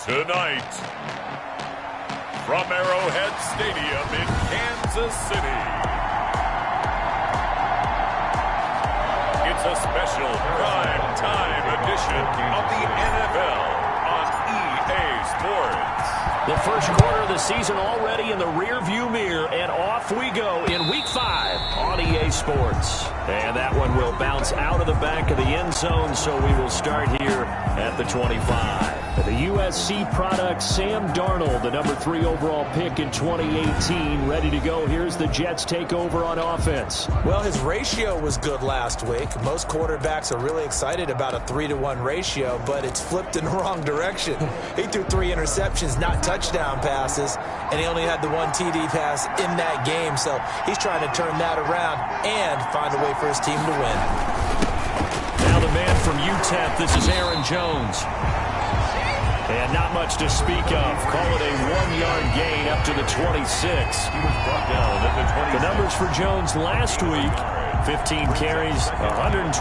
Tonight, from Arrowhead Stadium in Kansas City, it's a special prime time edition of the NFL on EA Sports. The first quarter of the season already in the rear-view mirror, and off we go in Week 5 on EA Sports. And that one will bounce out of the back of the end zone, so we will start here at the 25. The USC product, Sam Darnold, the number 3 overall pick in 2018, ready to go. Here's the Jets take over on offense. Well, his ratio was good last week. Most quarterbacks are really excited about a 3-to-1 ratio, but it's flipped in the wrong direction. He threw 3 interceptions, not touchdown passes, and he only had the 1 TD pass in that game, so he's trying to turn that around and find a way for his team to win. Now the man from UTEP, this is Aaron Jones. And not much to speak of. Call it a 1-yard gain up to the 26. He was brought down at the 26. The numbers for Jones last week, 15 carries, 127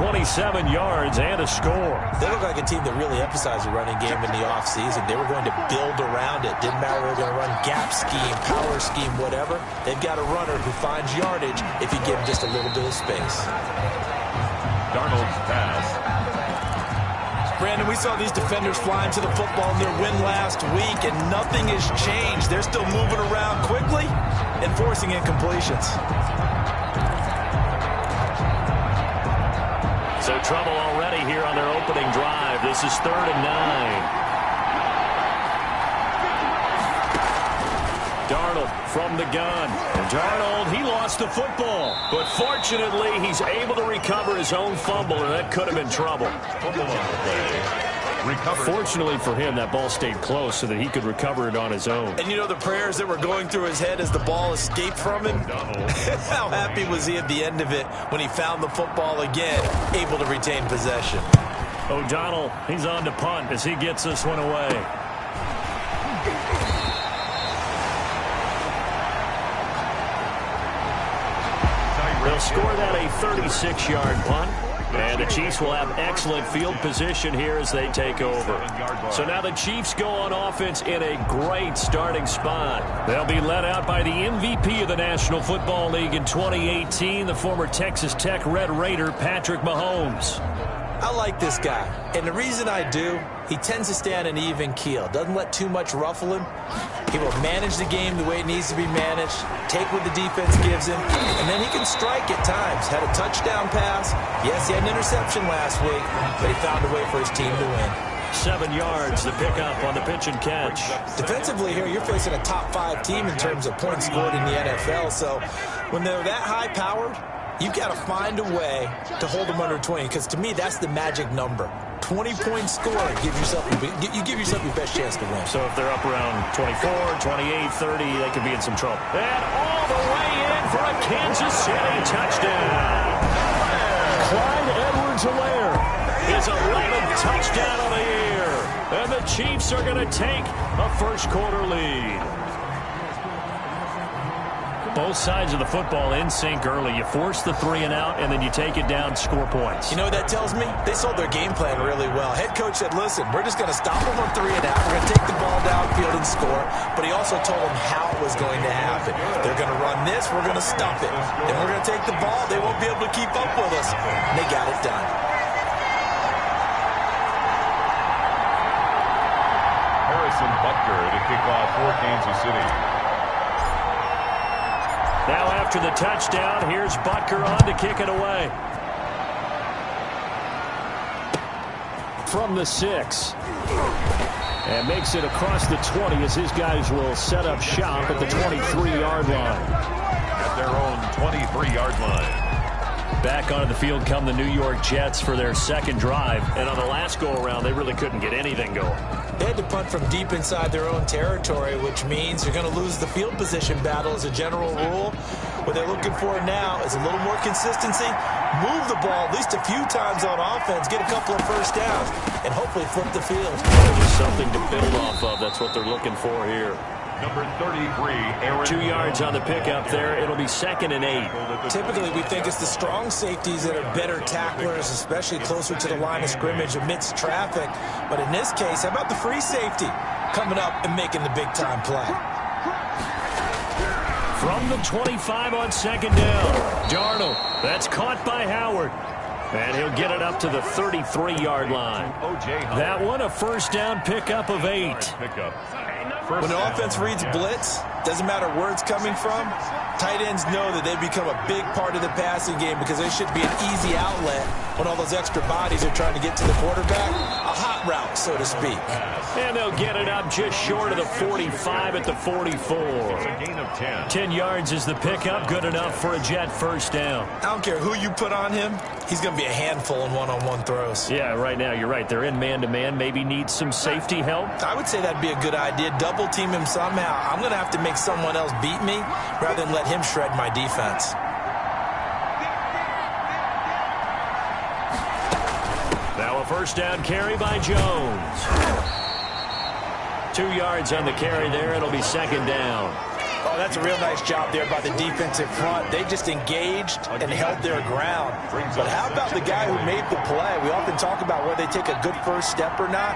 yards, and a score. They look like a team that really emphasized the running game in the offseason. They were going to build around it. Didn't matter if they were going to run gap scheme, power scheme, whatever. They've got a runner who finds yardage if you give him just a little bit of space. Darnold's pass. Brandon, we saw these defenders flying to the football in their win last week, and nothing has changed. They're still moving around quickly and forcing incompletions. So trouble already here on their opening drive. This is 3rd and 9. Darnold from the gun. And Darnold, he lost the football. But fortunately, he's able to recover his own fumble, and that could have been trouble. Fumble on the play. Recovered. Fortunately for him, that ball stayed close so that he could recover it on his own. And you know the prayers that were going through his head as the ball escaped from him? How happy was he at the end of it when he found the football again, able to retain possession? O'Donnell, he's on to punt as he gets this one away. They'll score that a 36-yard punt. And the Chiefs will have excellent field position here as they take over. So now the Chiefs go on offense in a great starting spot. They'll be led out by the MVP of the National Football League in 2018, the former Texas Tech Red Raider, Patrick Mahomes. I like this guy, and the reason I do, he tends to stay on an even keel. Doesn't let too much ruffle him. He will manage the game the way it needs to be managed, take what the defense gives him, and then he can strike at times. Had a touchdown pass. Yes, he had an interception last week, but he found a way for his team to win. 7 yards, the pickup on the pitch and catch. Defensively here, you're facing a top 5 team in terms of points scored in the NFL, so when they're that high-powered, you've got to find a way to hold them under 20, because to me, that's the magic number. 20-point score, you give yourself your best chance to win. So if they're up around 24, 28, 30, they could be in some trouble. And all the way in for a Kansas City touchdown. Clyde Edwards-Helaire, his 11th touchdown of the year. And the Chiefs are going to take a first-quarter lead. Both sides of the football in sync early. You force the 3 and out, and then you take it down, score points. You know what that tells me? They sold their game plan really well. Head coach said, listen, we're just going to stop them on 3 and out. We're going to take the ball downfield and score. But he also told them how it was going to happen. They're going to run this. We're going to stop it. Then we're going to take the ball. They won't be able to keep up with us. And they got it done. Harrison Butker to kick off for Kansas City. Now after the touchdown, here's Butker on to kick it away. From the 6. And makes it across the 20 as his guys will set up shop at the 23-yard line. At their own 23-yard line. Back onto the field come the New York Jets for their second drive. And on the last go-around, they really couldn't get anything going. They had to punt from deep inside their own territory, which means you're going to lose the field position battle as a general rule. What they're looking for now is a little more consistency, move the ball at least a few times on offense, get a couple of first downs, and hopefully flip the field. There's something to build off of. That's what they're looking for here. Number 33, Aaron. 2 yards on the pickup there. It'll be 2nd and 8. Typically, we think it's the strong safeties that are better tacklers, especially closer to the line of scrimmage amidst traffic. But in this case, how about the free safety? coming up and making the big-time play. From the 25 on second down, Darnold. That's caught by Howard. And he'll get it up to the 33-yard line. That one, a first down pickup of 8. When the offense reads blitz, doesn't matter where it's coming from, tight ends know that they become a big part of the passing game because they should be an easy outlet when all those extra bodies are trying to get to the quarterback. A hot route, so to speak. And they'll get it up just short of the 45 at the 44. 10 yards is the pickup, good enough for a Jet first down. I don't care who you put on him, he's going to be a handful in one-on-one throws. Yeah, right now, you're right. They're in man-to-man, maybe need some safety help. I would say that'd be a good idea. Double team him somehow. I'm going to have to make someone else beat me rather than let him shred my defense. Now a first down carry by Jones. 2 yards on the carry there. It'll be second down. Oh, that's a real nice job there by the defensive front. They just engaged and held their ground. But how about the guy who made the play? We often talk about whether they take a good first step or not.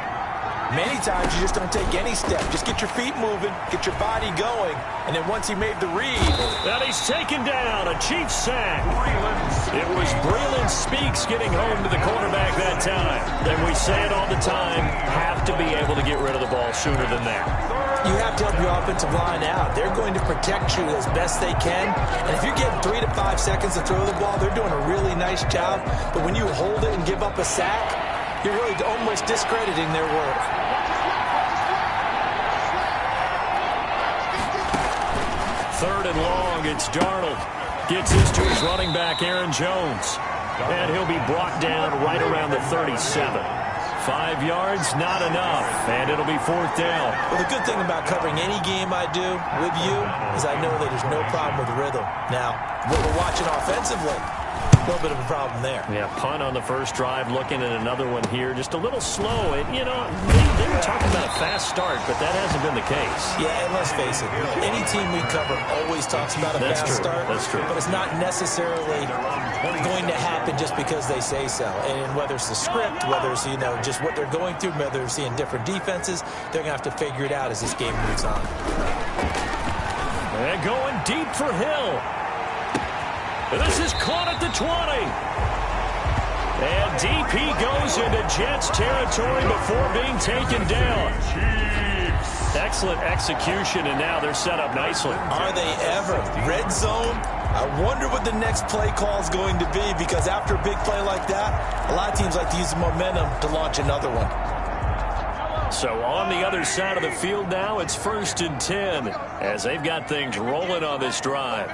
Many times you just don't take any step. Just get your feet moving, get your body going, and then once he made the read. And he's taken down, a Chiefs sack. It was Breeland Speaks getting home to the quarterback that time. And we say it all the time, have to be able to get rid of the ball sooner than that. You have to help your offensive line out. They're going to protect you as best they can. And if you're getting 3 to 5 seconds to throw the ball, they're doing a really nice job. But when you hold it and give up a sack, you're really almost discrediting their work. Third and long, it's Darnold. Gets this to his running back, Aaron Jones. And he'll be brought down right around the 37. 5 yards, not enough, and it'll be fourth down. Well, the good thing about covering any game I do with you is I know that there's no problem with rhythm. Now, what we're watching offensively, a little bit of a problem there. Yeah, punt on the first drive, looking at another one here. Just a little slow. And, you know, they were talking about a fast start, but that hasn't been the case. Yeah, and let's face it, any team we cover always talks about a fast start. That's true. But it's not necessarily going to happen just because they say so. And whether it's the script, whether it's, you know, just what they're going through, whether they're seeing different defenses, they're going to have to figure it out as this game moves on. And going deep for Hill. This is caught at the 20. And DP goes into Jets territory before being taken down. Excellent execution, and now they're set up nicely. Are they ever? Red zone? I wonder what the next play call is going to be, because after a big play like that, a lot of teams like to use the momentum to launch another one. So on the other side of the field now, it's 1st and 10 as they've got things rolling on this drive.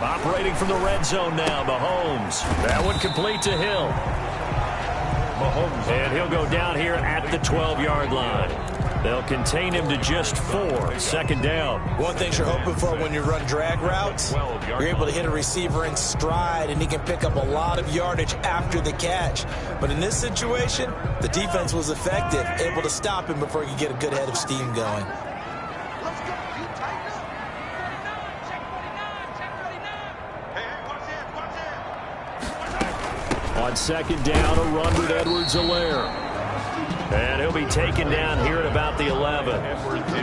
Operating from the red zone now, Mahomes. That one complete to Hill. Mahomes. And he'll go down here at the 12-yard line. They'll contain him to just 4. Second down. One thing you're hoping for when you run drag routes, you're able to hit a receiver in stride, and he can pick up a lot of yardage after the catch. But in this situation, the defense was effective, able to stop him before he could get a good head of steam going. On second down, a run with Edwards-Helaire. And he'll be taken down here at about the 11.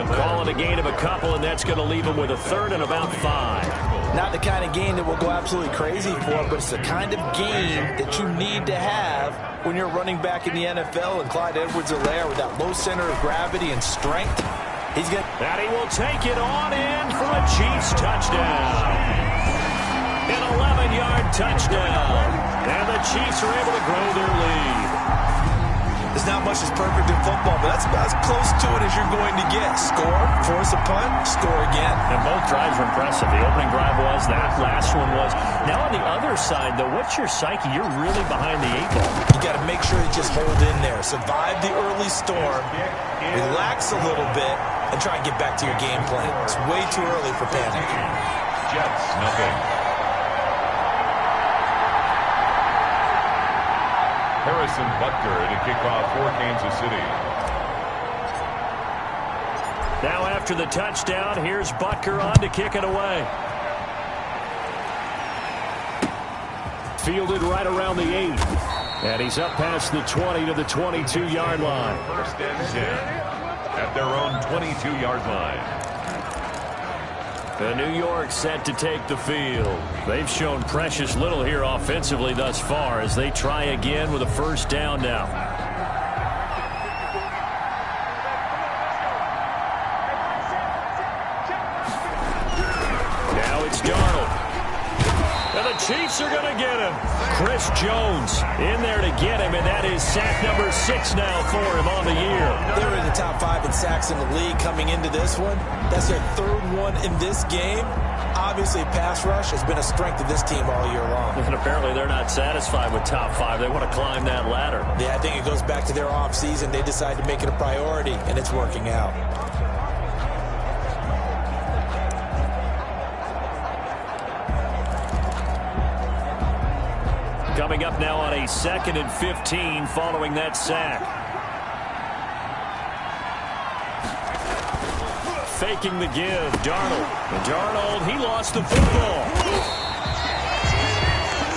Calling a gain of a couple, and that's going to leave him with a third and about 5. Not the kind of game that we'll go absolutely crazy for, but it's the kind of game that you need to have when you're running back in the NFL. And Clyde Edwards-Helaire, with that low center of gravity and strength, he's going to... And he will take it on in for a Chiefs touchdown. An 11-yard touchdown. And the Chiefs are able to grow their lead. There's not much that's perfect in football, but that's about as close to it as you're going to get. Score, force a punt, score again. And both drives were impressive. The opening drive was, that last one was. Now on the other side, though, what's your psyche? You're really behind the 8 ball. You got to make sure you just hold in there. Survive the early storm, relax a little bit, and try and get back to your game plan. It's way too early for panic. Jets, nothing. Harrison Butker to kick off for Kansas City. Now after the touchdown, here's Butker on to kick it away. Fielded right around the 8. And he's up past the 20 to the 22-yard line. First and 10 at their own 22-yard line. The New York set to take the field. They've shown precious little here offensively thus far as they try again with a first down now. Now it's Darnold. And the Chiefs are going to get him. Chris Jones in there to get him, and that is sack number 6 now for him on the year. They're in the top 5 in sacks in the league coming into this one. That's their 3rd one in this game. Obviously, pass rush has been a strength of this team all year long. And apparently they're not satisfied with top 5. They want to climb that ladder. Yeah, I think it goes back to their offseason. They decided to make it a priority, and it's working out. Coming up now on a 2nd and 15 following that sack. Faking the give, Darnold. And Darnold, he lost the football.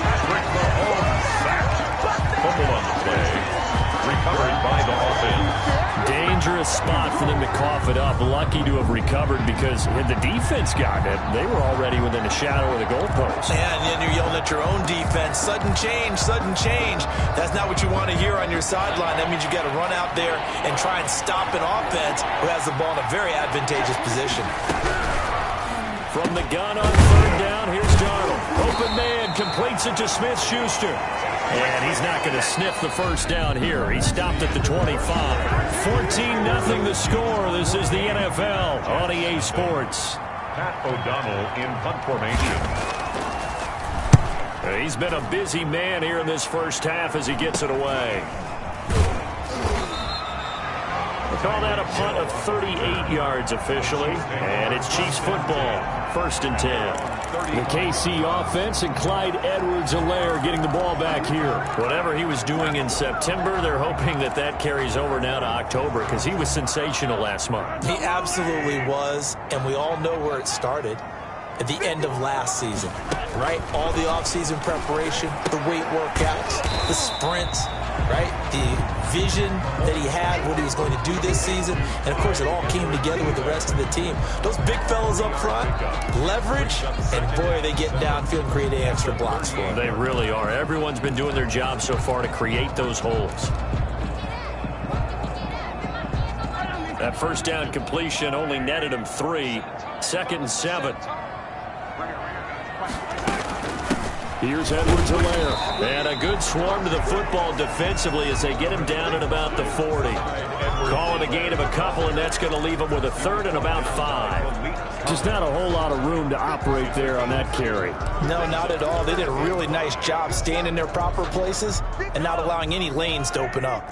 Patrick Mahomes sacked. Fumble on the play. Recovered by the offense. Dangerous spot for them to cough it up. Lucky to have recovered because had the defense gotten it, they were already within the shadow of the goalpost. Yeah, and then you're yelling at your own defense. Sudden change, sudden change. That's not what you want to hear on your sideline. That means you got to run out there and try and stop an offense who has the ball in a very advantageous position. From the gun on 3rd down, here's Darnold. Open man, completes it to Smith-Schuster. And he's not going to sniff the first down here. He stopped at the 25. 14-0 the score. This is the NFL on EA Sports. Pat O'Donnell in punt formation. He's been a busy man here in this first half as he gets it away. We'll call that a punt of 38 yards officially. And it's Chiefs football. 1st and 10. The KC offense and Clyde Edwards-Helaire getting the ball back here. Whatever he was doing in September, they're hoping that that carries over now to October because he was sensational last month. He absolutely was, and we all know where it started. At the end of last season, right? All the offseason preparation, the weight workouts, the sprints, right? The vision that he had, what he was going to do this season. And, of course, it all came together with the rest of the team. Those big fellas up front, leverage, and, boy, they get downfield and create extra blocks for them. They really are. Everyone's been doing their job so far to create those holes. That first down completion only netted him 3. 2nd and 7. Here's Edwards-Helaire. And a good swarm to the football defensively as they get him down at about the 40. Call it a gain of a couple, and that's going to leave him with a 3rd and about 5. Just not a whole lot of room to operate there on that carry. No, not at all. They did a really nice job staying in their proper places and not allowing any lanes to open up.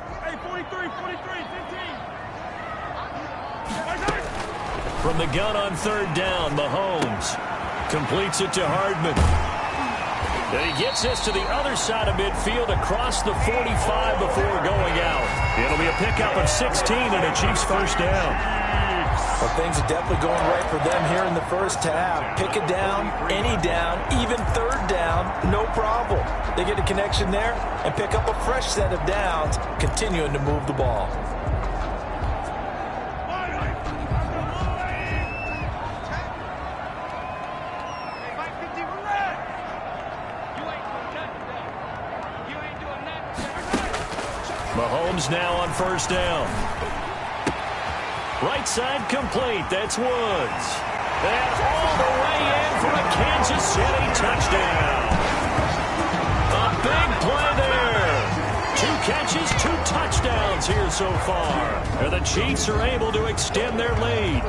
From the gun on 3rd down, Mahomes completes it to Hardman. And he gets this to the other side of midfield across the 45 before going out. It'll be a pickup of 16 and a Chiefs first down. Well, things are definitely going right for them here in the first half. Pick a down, any down, even 3rd down, no problem. They get a connection there and pick up a fresh set of downs, continuing to move the ball. Mahomes now on 1st down. Right side complete. That's Woods. And all the way in for a Kansas City touchdown. A big play there. 2 catches, 2 touchdowns here so far. And the Chiefs are able to extend their lead.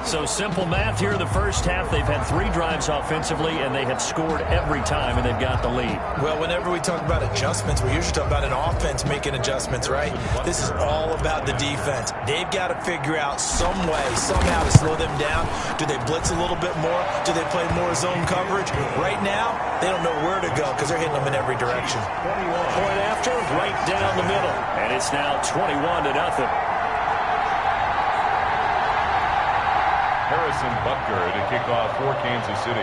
So simple math here in the first half. They've had 3 drives offensively, and they have scored every time, and they've got the lead. Well, whenever we talk about adjustments, we usually talk about an offense making adjustments, right? This is all about the defense. They've got to figure out some way, somehow to slow them down. Do they blitz a little bit more? Do they play more zone coverage? Right now, they don't know where to go because they're hitting them in every direction. Point after, right down the middle. And it's now 21-0. Harrison Butker to kick off for Kansas City.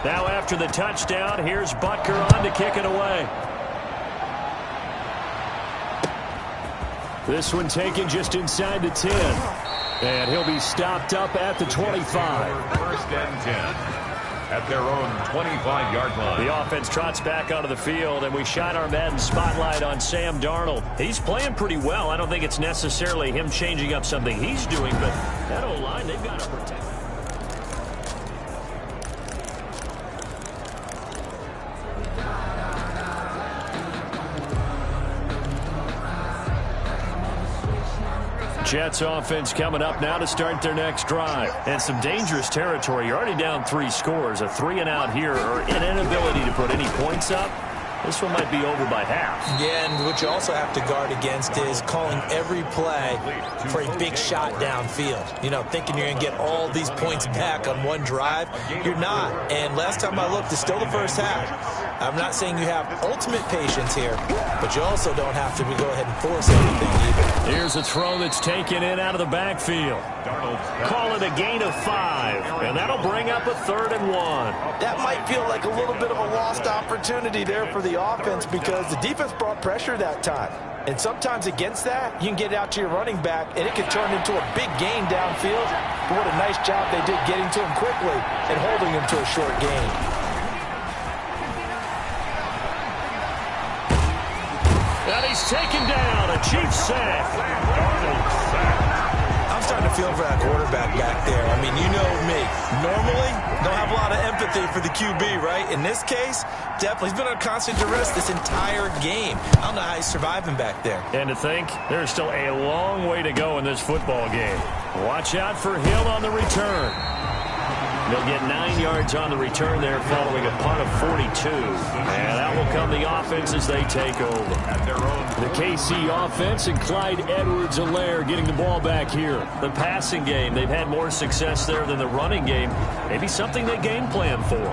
Now after the touchdown, here's Butker on to kick it away. This one taken just inside the 10. And he'll be stopped up at the 25. First and 10 at their own 25-yard line. The offense trots back onto the field, and we shine our Madden spotlight on Sam Darnold. He's playing pretty well. I don't think it's necessarily him changing up something he's doing, but that O-line, they've got to protect. Jets offense coming up now to start their next drive. And some dangerous territory. You're already down 3 scores. A 3 and out here, or an inability to put any points up. This one might be over by half. Yeah, and what you also have to guard against is calling every play for a big shot downfield. You know, thinking you're going to get all these points back on one drive. You're not. And last time I looked, it's still the first half. I'm not saying you have ultimate patience here, but you also don't have to go ahead and force everything either. Here's a throw that's taken in out of the backfield. Call it a gain of 5, and that'll bring up a 3rd and 1. That might feel like a little bit of a lost opportunity there for the offense because the defense brought pressure that time. And sometimes against that, you can get out to your running back, and it can turn into a big gain downfield. But what a nice job they did getting to him quickly and holding him to a short gain. And he's taken down. A Chiefs sack. I'm starting to feel for that quarterback back there. I mean, you know me. Normally, don't have a lot of empathy for the QB, right? In this case, definitely. He's been on constant duress this entire game. I don't know how he's surviving back there. And to think, there's still a long way to go in this football game. Watch out for him on the return. They'll get 9 yards on the return there following a punt of 42. And out will come the offense as they take over. At their own. The KC offense and Clyde Edwards-Helaire getting the ball back here. The passing game, they've had more success there than the running game. Maybe something they game plan for.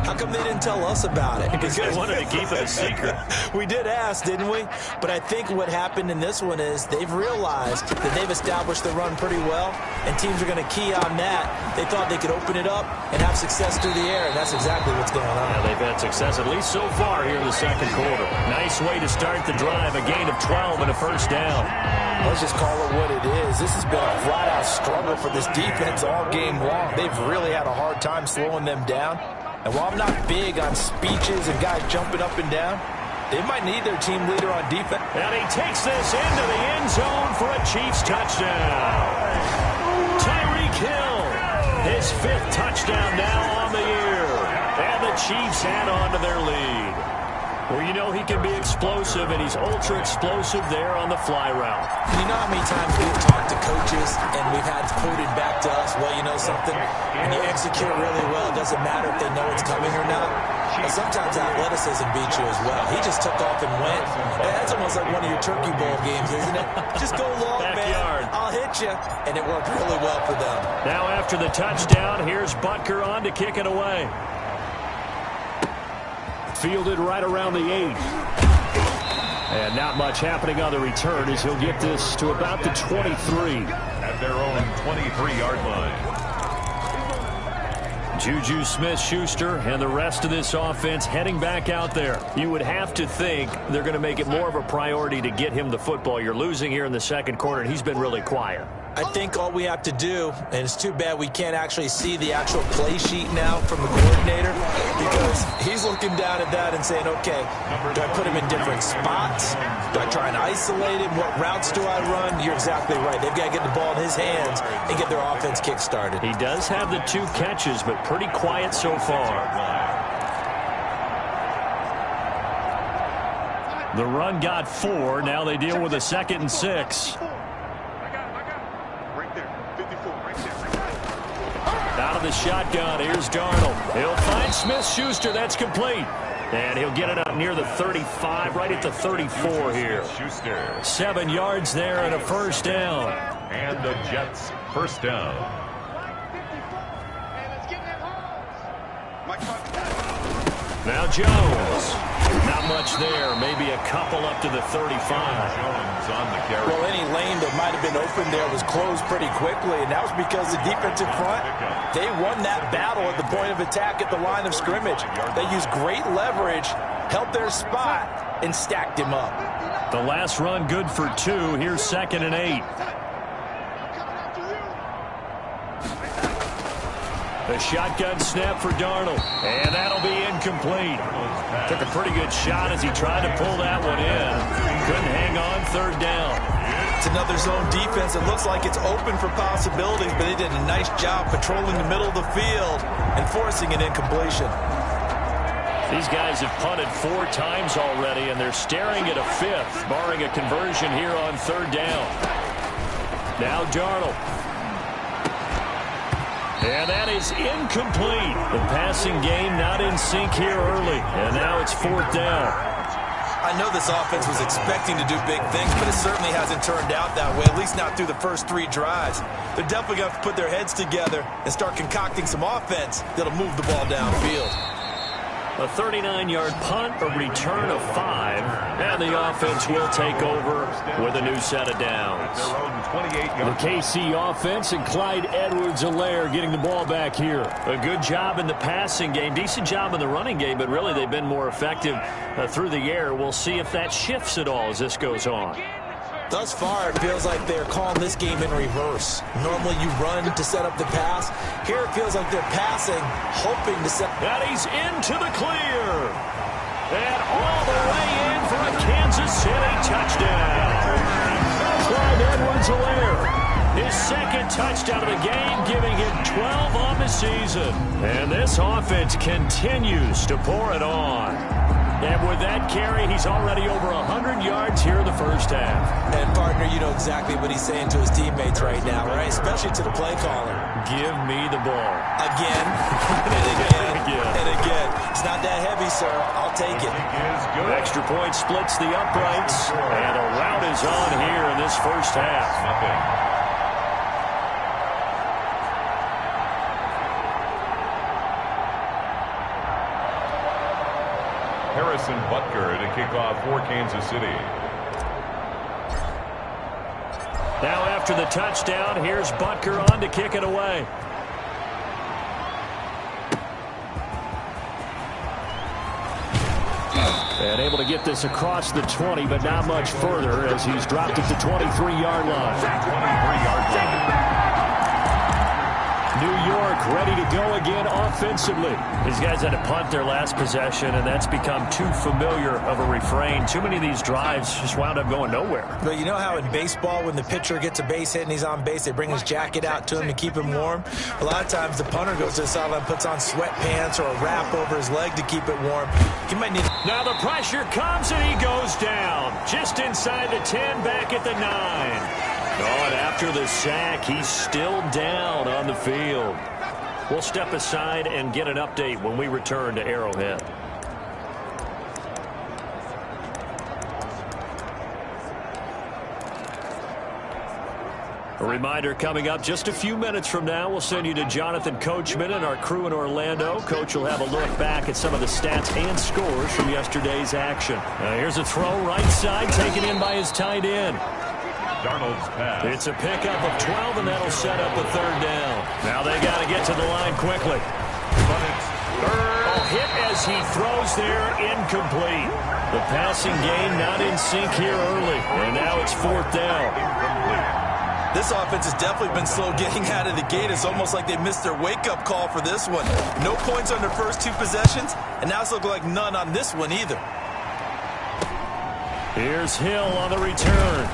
How come they didn't tell us about it? Because they wanted to keep it a secret. We did ask, didn't we? But I think what happened in this one is they've realized that they've established the run pretty well, and teams are going to key on that. They thought they could open it up and have success through the air, and that's exactly what's going on. Yeah, they've had success at least so far here in the second quarter. Nice way to start the drive, a gain of 12 and a first down. Let's just call it what it is. This has been a flat-out struggle for this defense all game long. They've really had a hard time slowing them down. And while I'm not big on speeches and guys jumping up and down, they might need their team leader on defense. And he takes this into the end zone for a Chiefs touchdown. Tyreek Hill, his 5th touchdown now on the year. And the Chiefs add on to their lead. Well, you know he can be explosive, and he's ultra-explosive there on the fly route. You know how many times we've talked to coaches and we've had quoted back to us, well, you know something, when you execute really well, it doesn't matter if they know it's coming or not. But sometimes athleticism beats you as well. He just took off and went. That's almost like one of your Turkey Bowl games, isn't it? Just go long, Backyard. man. I'll hit you. And it worked really well for them. Now after the touchdown, here's Butker on to kick it away. Fielded right around the 8. And not much happening on the return as he'll get this to about the 23. At their own 23-yard line. Juju Smith-Schuster and the rest of this offense heading back out there. You would have to think they're going to make it more of a priority to get him the football. You're losing here in the second quarter, and he's been really quiet. I think all we have to do, and it's too bad we can't actually see the actual play sheet now from the coordinator, because he's looking down at that and saying, okay, do I put him in different spots? Do I try and isolate him? What routes do I run? You're exactly right. They've got to get the ball in his hands and get their offense kick-started. He does have the 2 catches, but pretty quiet so far. The run got 4. Now they deal with a 2nd and 6. Out of the shotgun, here's Darnold. He'll find Smith-Schuster. That's complete. And he'll get it up near the 35, right at the 34 here. 7 yards there and a first down. And the Jets first down. Now Jones. Not much there. Maybe a couple up to the 35. Jones on the carry. Well, any lane that might have been open there was closed pretty quickly, and that was because the defensive front, they won that battle at the point of attack at the line of scrimmage. They used great leverage, held their spot, and stacked him up. The last run good for 2. Here's 2nd and 8. A shotgun snap for Darnold, and that'll be incomplete. Took a pretty good shot as he tried to pull that one in. Couldn't hang on, 3rd down. It's another zone defense. It looks like it's open for possibilities, but they did a nice job patrolling the middle of the field and forcing an incompletion. These guys have punted 4 times already, and they're staring at a 5th, barring a conversion here on 3rd down. Now Darnold. And that is incomplete. The passing game not in sync here early. And now it's 4th down. I know this offense was expecting to do big things, but it certainly hasn't turned out that way, at least not through the first 3 drives. They're definitely going to have to put their heads together and start concocting some offense that'll move the ball downfield. A 39-yard punt, a return of 5, and the offense will take over with a new set of downs. The KC offense and Clyde Edwards-Helaire getting the ball back here. A good job in the passing game, decent job in the running game, but really they've been more effective through the air. We'll see if that shifts at all as this goes on. Thus far, it feels like they're calling this game in reverse. Normally you run to set up the pass. Here it feels like they're passing, hoping to set... And he's into the clear. And all the way in for a Kansas City touchdown. Clyde Edwards-Helaire, his 2nd touchdown of the game, giving him 12 on the season. And this offense continues to pour it on. And with that carry, he's already over 100 yards here in the first half. And, partner, you know exactly what he's saying to his teammates right now, right? Especially to the play caller. Give me the ball. Again, and again, and again. It's not that heavy, sir. I'll take it. Extra point splits the uprights, and a rout is on here in this first half. Harrison Butker to kick off for Kansas City. Now after the touchdown, here's Butker on to kick it away. And able to get this across the 20, but not much further as he's dropped at the 23-yard line. 23-yard line. New York ready to go again offensively. These guys had to punt their last possession, and that's become too familiar of a refrain. Too many of these drives just wound up going nowhere. But you know how in baseball, when the pitcher gets a base hit and he's on base, they bring his jacket out to him to keep him warm? A lot of times the punter goes to the sideline, puts on sweatpants or a wrap over his leg to keep it warm. He might need... Now the pressure comes, and he goes down. Just inside the 10, back at the 9. Oh, and after the sack, he's still down on the field. We'll step aside and get an update when we return to Arrowhead. A reminder coming up just a few minutes from now, we'll send you to Jonathan Coachman and our crew in Orlando. Coach will have a look back at some of the stats and scores from yesterday's action. Here's a throw right side taken in by his tight end. Darnold's pass. It's a pickup of 12, and that'll set up a 3rd down. Now they got to get to the line quickly. But it's 3rd. A hit as he throws there, incomplete. The passing game not in sync here early, and now it's 4th down. This offense has definitely been slow getting out of the gate. It's almost like they missed their wake-up call for this one. No points on their first 2 possessions, and now it's looking like none on this one either. Here's Hill on the return.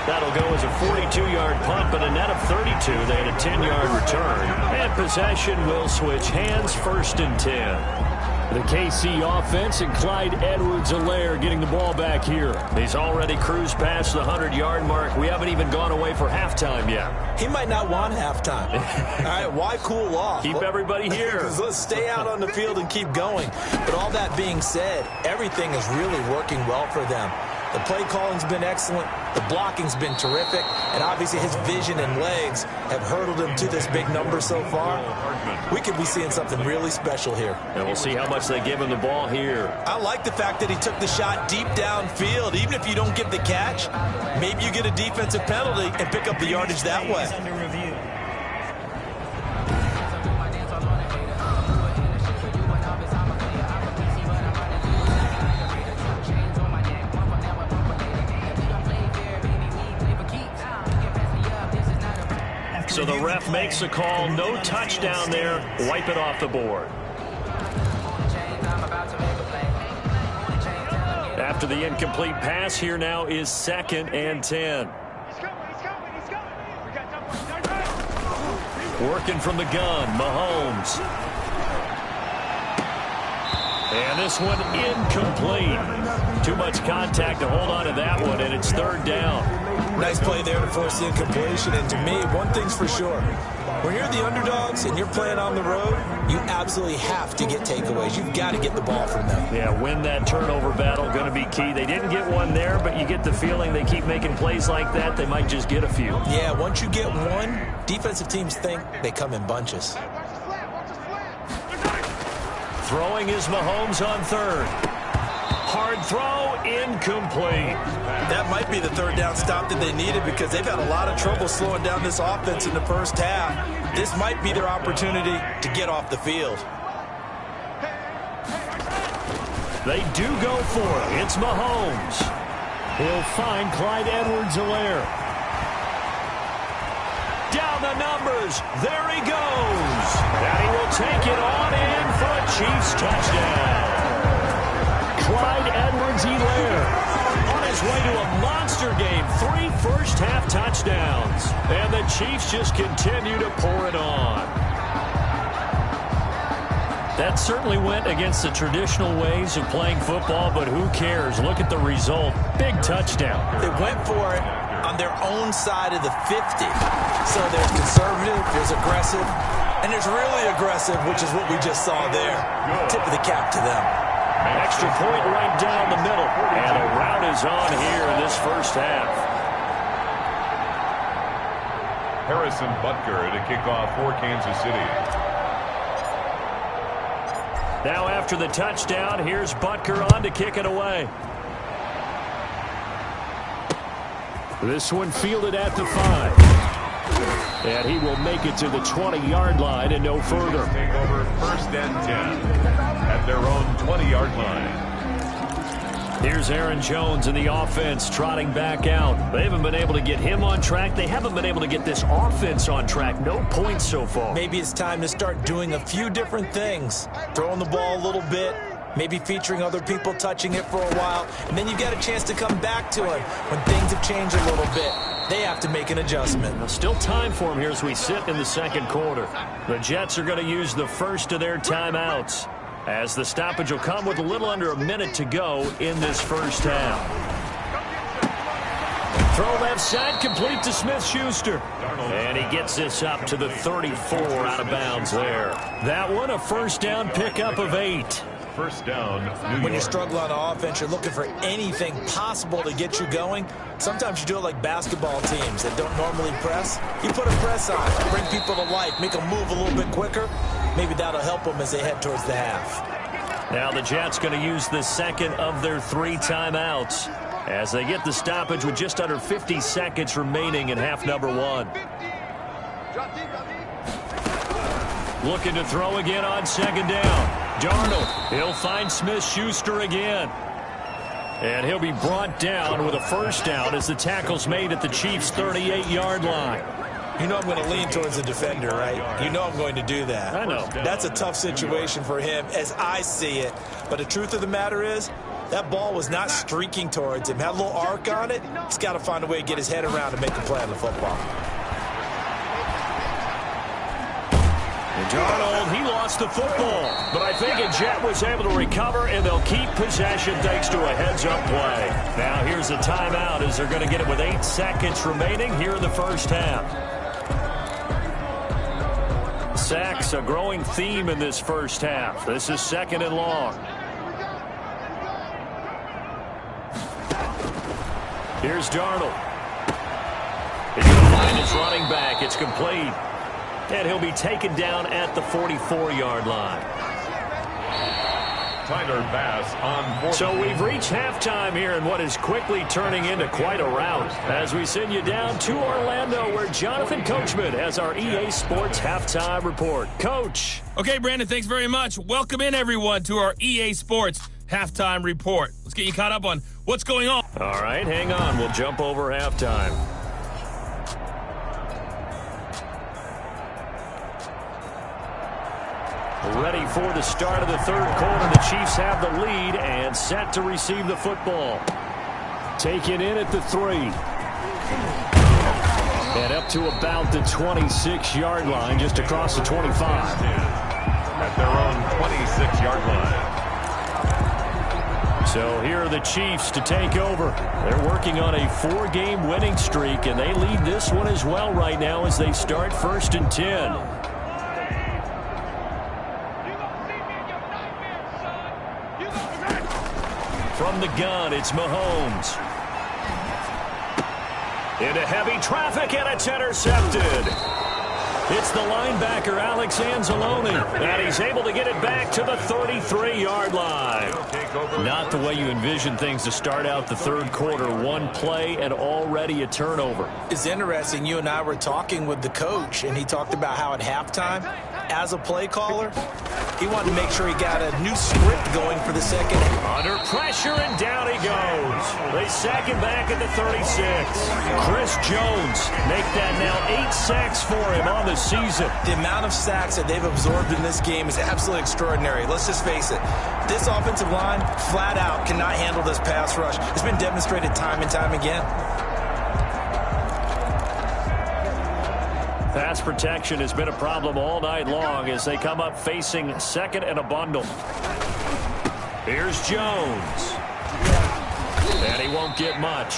That'll go as a 42-yard punt, but a net of 32. They had a 10-yard return. And possession will switch hands, 1st and 10. The KC offense and Clyde Edwards-Helaire getting the ball back here. He's already cruised past the 100-yard mark. We haven't even gone away for halftime yet. He might not want halftime. All right, why cool off? Keep everybody here. Let's stay out on the field and keep going. But all that being said, everything is really working well for them. The play calling's been excellent. The blocking's been terrific. And obviously his vision and legs have hurdled him to this big number so far. We could be seeing something really special here. And we'll see how much they give him the ball here. I like the fact that he took the shot deep downfield. Even if you don't get the catch, maybe you get a defensive penalty and pick up the yardage that way. So the ref makes a call, no touchdown there, wipe it off the board. After the incomplete pass, here now is 2nd and 10. Working from the gun, Mahomes. And this one incomplete. Too much contact to hold on to that one, and it's 3rd down. Nice play there to force the incompletion. And to me, one thing's for sure. When you're the underdogs and you're playing on the road, you absolutely have to get takeaways. You've got to get the ball from them. Yeah, win that turnover battle, going to be key. They didn't get one there, but you get the feeling they keep making plays like that, they might just get a few. Yeah, once you get one, defensive teams think they come in bunches. Throwing is Mahomes on 3rd. Hard throw, incomplete. That might be the 3rd down stop that they needed because they've had a lot of trouble slowing down this offense in the first half. This might be their opportunity to get off the field. They do go for it. It's Mahomes. He'll find Clyde Edwards-Helaire. Down the numbers. There he goes. And he will take it on in for a Chiefs touchdown. Clyde Edwards-Helaire on his way to a monster game. 3 first-half touchdowns. And the Chiefs just continue to pour it on. That certainly went against the traditional ways of playing football, but who cares? Look at the result. Big touchdown. They went for it on their own side of the 50. So there's conservative, there's aggressive, and there's really aggressive, which is what we just saw there. Tip of the cap to them. Extra point right down the middle. And a route is on here in this first half. Harrison Butker to kick off for Kansas City. Now after the touchdown, here's Butker on to kick it away. This one fielded at the 5. And he will make it to the 20-yard line and no further. Take over 1st and 10 at their own 20-yard line. Here's Aaron Jones in the offense trotting back out. They haven't been able to get him on track. They haven't been able to get this offense on track. No points so far. Maybe it's time to start doing a few different things. Throwing the ball a little bit, maybe featuring other people touching it for a while, and then you've got a chance to come back to it when things have changed a little bit. They have to make an adjustment. Now, still time for them here as we sit in the 2nd quarter. The Jets are going to use the first of their timeouts, as the stoppage will come with a little under a minute to go in this first half. Throw left side, complete to Smith-Schuster. And he gets this up to the 34 out of bounds there. That one, a first down pickup of 8. First down, New York. When you struggle on offense, you're looking for anything possible to get you going. Sometimes you do it like basketball teams that don't normally press. You put a press on, bring people to life, make them move a little bit quicker. Maybe that'll help them as they head towards the half. Now the Jets going to use the 2nd of their 3 timeouts as they get the stoppage with just under 50 seconds remaining in half number 1. Looking to throw again on 2nd down. Darnold, he'll find Smith-Schuster again. And he'll be brought down with a first down as the tackle's made at the Chiefs' 38-yard line. You know I'm going to lean towards the defender, right? You know I'm going to do that. I know. That's a tough situation for him as I see it. But the truth of the matter is, that ball was not streaking towards him. Had a little arc on it. He's got to find a way to get his head around and make a play on the football. Darnold, he lost the football, but I think a Jet was able to recover, and they'll keep possession thanks to a heads-up play. Now here's a timeout as they're going to get it with 8 seconds remaining here in the first half. Sacks, a growing theme in this first half. This is 2nd and long. Here's Darnold. He's going to find his running back. It's complete. And he'll be taken down at the 44-yard line. Tyler Bass on board. So we've reached halftime here in what is quickly turning into quite a rout as we send you down to Orlando where Jonathan Coachman has our EA Sports Halftime Report. Coach. Okay, Brandon, thanks very much. Welcome in, everyone, to our EA Sports Halftime Report. Let's get you caught up on what's going on. All right, hang on. We'll jump over halftime. Ready for the start of the third quarter. The Chiefs have the lead and set to receive the football. Taken in at the 3. And up to about the 26-yard line, just across the 25. At their own 26-yard line. So here are the Chiefs to take over. They're working on a 4-game winning streak, and they lead this one as well right now as they start 1st and 10. From the gun, it's Mahomes. Into heavy traffic, and it's intercepted. It's the linebacker, Alex Anzalone, and he's able to get it back to the 33-yard line. Not the way you envision things to start out the third quarter. One play and already a turnover. It's interesting. You and I were talking with the coach, and he talked about how at halftime, as a play caller, he wanted to make sure he got a new script going for the second half. Under pressure, and down he goes. They sack him back at the 36. Chris Jones make that now 8 sacks for him on the season. The amount of sacks that they've absorbed in this game is absolutely extraordinary. Let's just face it. This offensive line, flat out, cannot handle this pass rush. It's been demonstrated time and time again. Pass protection has been a problem all night long as they come up facing 2nd and a bundle. Here's Jones. And he won't get much.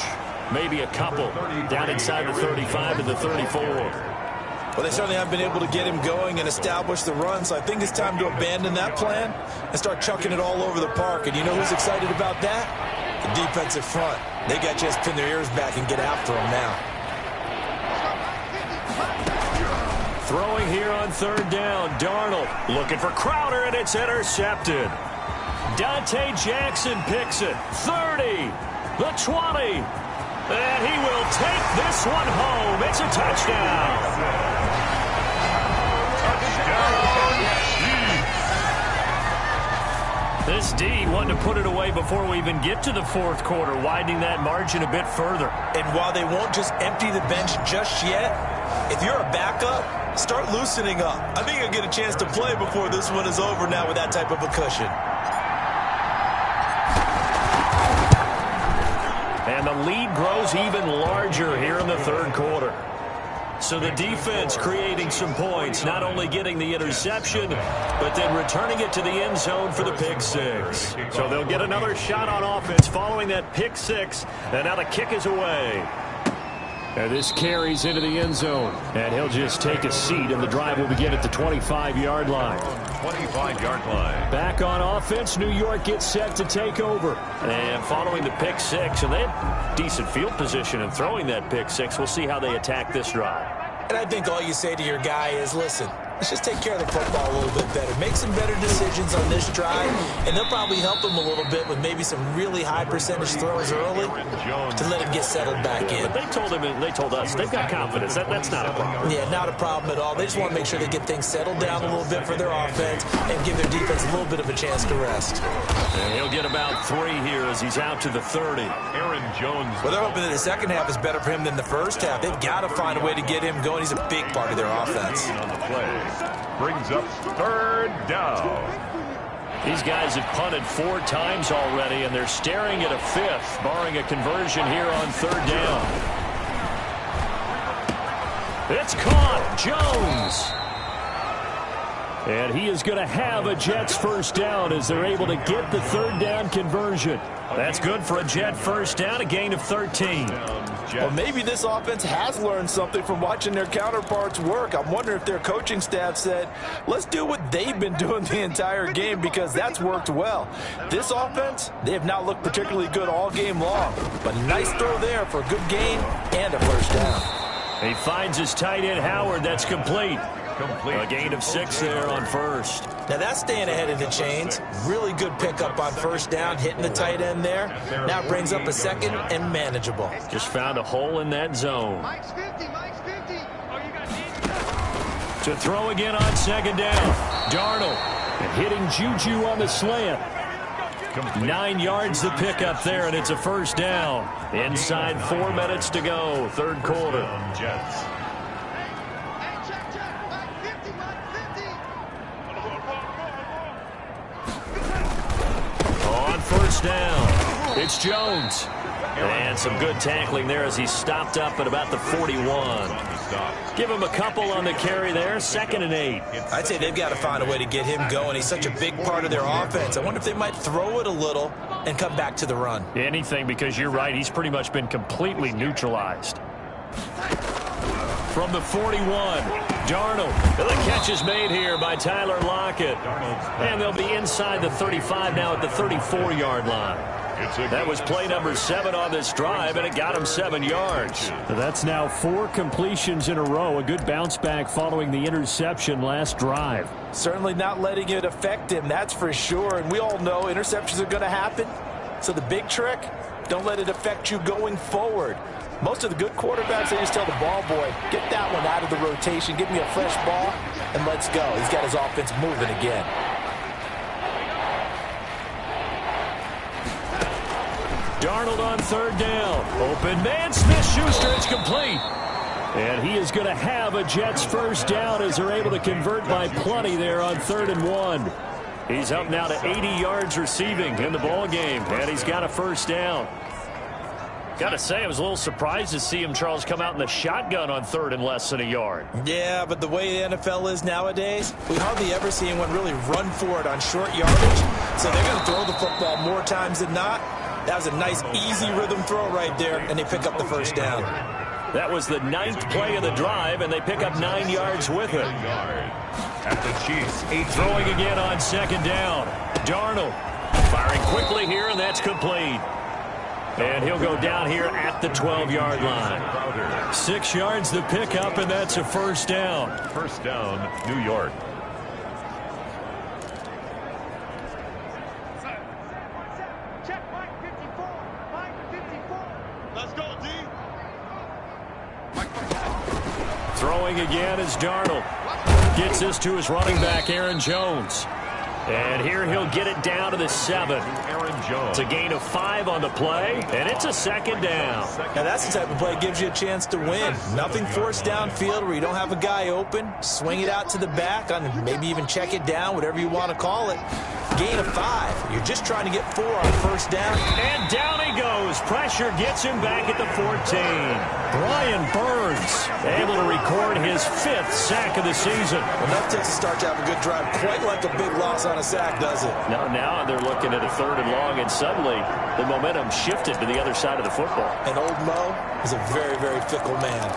Maybe a couple. Down inside the 35 to the 34. Well, they certainly haven't been able to get him going and establish the run, so I think it's time to abandon that plan and start chucking it all over the park. And you know who's excited about that? The defensive front. They got to just pin their ears back and get after him now. Throwing here on 3rd down, Darnold looking for Crowder, and it's intercepted. Dante Jackson picks it. 30, the 20, and he will take this one home. It's a touchdown. This D wanting to put it away before we even get to the 4th quarter, widening that margin a bit further. And while they won't just empty the bench just yet, if you're a backup, start loosening up. I think you'll get a chance to play before this one is over now with that type of a cushion. And the lead grows even larger here in the 3rd quarter. So the defense creating some points, not only getting the interception, but then returning it to the end zone for the pick 6. So they'll get another shot on offense following that pick 6, and now the kick is away. And this carries into the end zone, and he'll just take a seat, and the drive will begin at the 25-yard line. 25-yard line. Back on offense, New York gets set to take over. And following the pick 6, and they have decent field position in throwing that pick 6. We'll see how they attack this drive. And I think all you say to your guy is, listen, let's just take care of the football a little bit better. Make some better decisions on this drive, and they'll probably help him a little bit with maybe some really high percentage throws early to let him get settled back in. But they told him, and they told us, they've got confidence. That's not a problem. Yeah, not a problem at all. They just want to make sure they get things settled down a little bit for their offense and give their defense a little bit of a chance to rest. And he'll get about 3 here as he's out to the 30. Aaron Jones. Well, they're hoping that the second half is better for him than the first half. They've got to find a way to get him going. He's a big part of their offense. On the play. Brings up 3rd down. These guys have punted 4 times already, and they're staring at a 5th, barring a conversion here on 3rd down. It's caught. Jones. And he is going to have a Jets first down as they're able to get the third down conversion. That's good for a Jet first down, a gain of 13. Well, maybe this offense has learned something from watching their counterparts work. I'm wondering if their coaching staff said, let's do what they've been doing the entire game, because that's worked well. This offense, they have not looked particularly good all game long. But nice throw there for a good gain and a first down. He finds his tight end, Howard. That's complete. A gain of 6 there on first. Now that's staying ahead of the chains. Really good pickup on first down, hitting the tight end there. Now it brings up a second and manageable. Just found a hole in that zone. To throw again on second down. Darnold hitting Juju on the slant. 9 yards to pick up there, and it's a first down. Inside 4 minutes to go, third quarter. Jets. On first down, it's Jones. And some good tackling there as he stopped up at about the 41. Give him a couple on the carry there, 2nd and 8. I'd say they've got to find a way to get him going. He's such a big part of their offense. I wonder if they might throw it a little and come back to the run. Anything, because you're right, he's pretty much been completely neutralized. From the 41, Darnold. The catch is made here by Tyler Lockett. And they'll be inside the 35 now at the 34-yard line. That was play number 7 on this drive, and it got him 7 yards. That's now 4 completions in a row. A good bounce back following the interception last drive. Certainly not letting it affect him, that's for sure. And we all know interceptions are going to happen. So the big trick, don't let it affect you going forward. Most of the good quarterbacks, they just tell the ball boy, get that one out of the rotation, give me a fresh ball, and let's go. He's got his offense moving again. Darnold on third down. Open man, Smith-Schuster, it's complete. And he is going to have a Jets first down as they're able to convert by plenty there on 3rd and 1. He's up now to 80 yards receiving in the ball game, and he's got a first down. Got to say, I was a little surprised to see him, Charles, come out in the shotgun on 3rd and less than a yard. Yeah, but the way the NFL is nowadays, we hardly ever see anyone really run for it on short yardage. So they're going to throw the football more times than not. That was a nice, easy rhythm throw right there, and they pick up the first down. That was the 9th play of the drive, and they pick up 9 yards with it. At the Chiefs, 8 throwing again on 2nd down. Darnold firing quickly here, and that's complete. And he'll go down here at the 12-yard line. 6 yards to pick up, and that's a first down. First down, New York. Throwing again is Darnold. Gets this to his running back, Aaron Jones. And here he'll get it down to the 7. Aaron Jones. It's a gain of 5 on the play, and it's a 2nd down. Now that's the type of play that gives you a chance to win. Nothing forced downfield where you don't have a guy open. Swing it out to the back, on maybe even check it down, whatever you want to call it. Gain of 5. You're just trying to get 4 on first down. And down he goes. Pressure gets him back at the 14. Brian Burns able to record his 5th sack of the season. Well, that takes a start to have a good drive. Quite like a big loss on a sack, does it? Now they're looking at a 3rd and long, and suddenly the momentum shifted to the other side of the football. And old Mo is a very, very fickle man.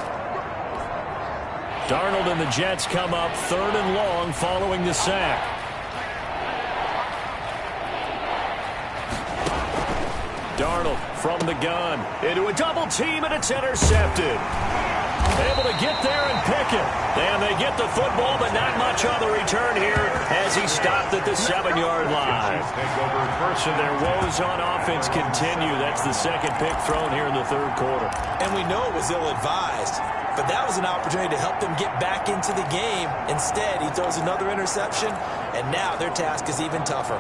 Darnold and the Jets come up 3rd and long following the sack. Darnold from the gun into a double team, and it's intercepted. Able to get there and pick it. And they get the football, but not much on the return here as he stopped at the 7-yard line. So their woes on offense continue. That's the 2nd pick thrown here in the 3rd quarter. And we know it was ill-advised, but that was an opportunity to help them get back into the game. Instead, he throws another interception, and now their task is even tougher.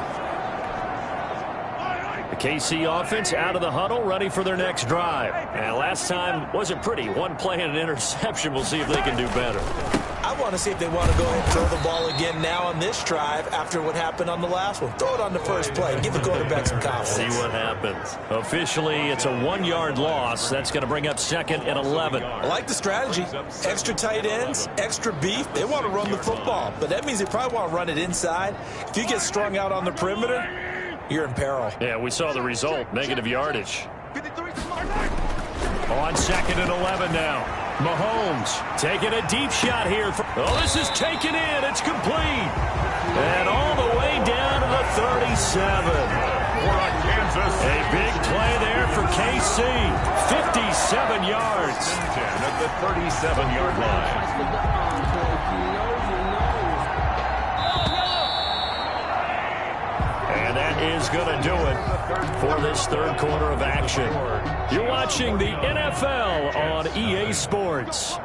KC offense out of the huddle, ready for their next drive. And last time wasn't pretty. 1 play and an interception. We'll see if they can do better. I want to see if they want to go ahead and throw the ball again now on this drive after what happened on the last one. Throw it on the first play. Give the quarterback some confidence. See what happens. Officially, it's a 1-yard loss. That's going to bring up 2nd and 11. I like the strategy. Extra tight ends, extra beef. They want to run the football, but that means they probably want to run it inside. If you get strung out on the perimeter, you're in peril. Yeah, we saw the result. Negative yardage. On 2nd and 11 now. Mahomes taking a deep shot here. This is taken in. It's complete. And all the way down to the 37. A big play there for KC. 57 yards. At the 37-yard line. And that is going to do it for this third quarter of action. You're watching the NFL on EA Sports.